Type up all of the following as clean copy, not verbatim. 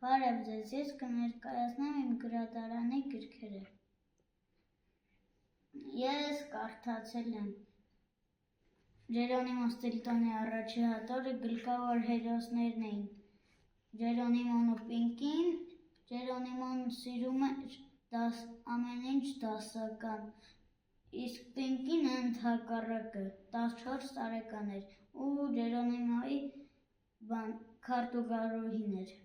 Բարև ձեզ, ես կներկայացնեմ իմ գրադարանի գրքերը։ Ես կարդացել եմ Ջերոնիմո Ստիլտոնի առաջի հատորը, գլխավոր հերոսներն էին Ջերոնիմոն ու Պինկին։ Ջերոնիմոն սիրում էր ամեն ինչ դասական, իսկ Պինկին ընդհակառակը 14 տարեկան էր ու Ջերոնիմոյի քարտուղարուհին էր։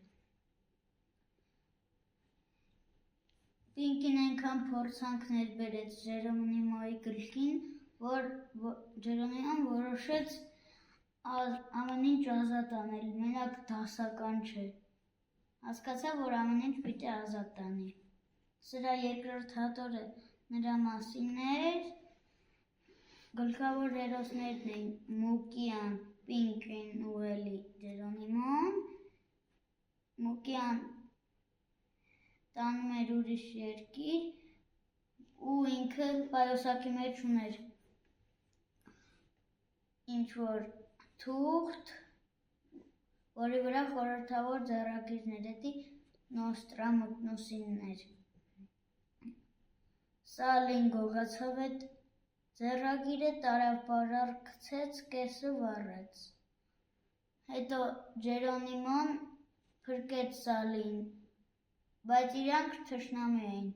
Պինկին այնքան փորձանքներ բերեց Ջերոնիմոյի գլխին, որ Ջերոնիմոն որոշեց ամեն ինչ ազատ անել, մենակ դասական չէ։ Հասկացավ, որ ամեն ինչ պիտի ազատ տանի։ Սրա երկրորդ հատորը նրա մասին էր։ Գլխավոր հերոսներն էին Մուկիան, Պինկին ու էլի Ջերոնիմոն։ Մուկիան տանում էր ուրիշ երկիր ու ինքը պայուսակի մեջ ուներ ինչ-որ թուղթ, որի վրա խորհրդավոր ձեռագիրներ էդի Նոստրամուտնուսինն էր։ Սալին գողացավ էդ ձեռագիրը, տարավ պարար գցեց, կեսը վառեց։ Հետո Ջերոնիմոն փրկեց Սալին, բայց իրանք թշնամի էին։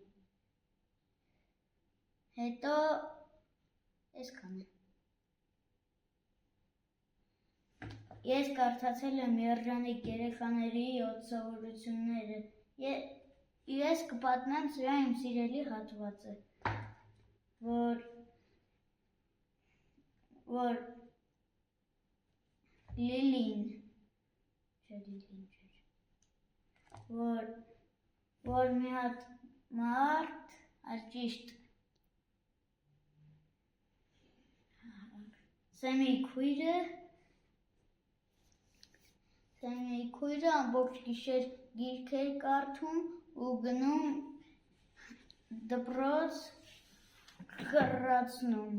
Հետո այսքան է։ Ես կարդացել եմ Երջանիկ երեխաների 7 սովորությունները։ Ես կպատմեմ սրա իմ սիրելի հատվածը, որ Լիլին, որ մի հատ մարդ, ճիշտ Սեմի քույրը ամբողջ գիշեր գիրք էր կարդում ու գնում դպրոց խռացնում,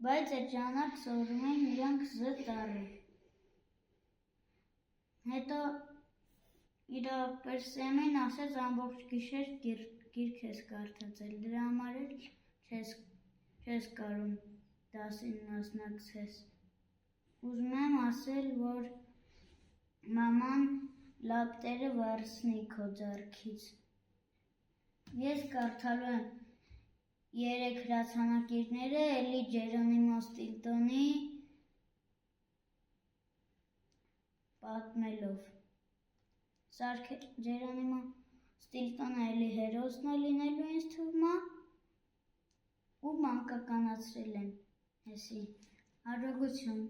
բայց այդ ժամանակ սովորում էին իրանք Զ տառը։ Հետո իր ողբեր Սեմին ասեց ամբողջ գիշեր գիրք ես կարդացել, դրա համար էլ չես կարում դասին մասնակցես։ Ուզում եմ ասել, որ մաման լապտերը վարձնի քո ձեռքից։ Ես կարդալու եմ 3 հրացանակիրները էլի Ջերոնիմո Ստիլտոնի պատմելով։ Ջերոնիմո Ստիլտոնը էլի հերոսն է լինելու ինձ թվում է ու մանկականացրել են հեսի։ Հաջողություն։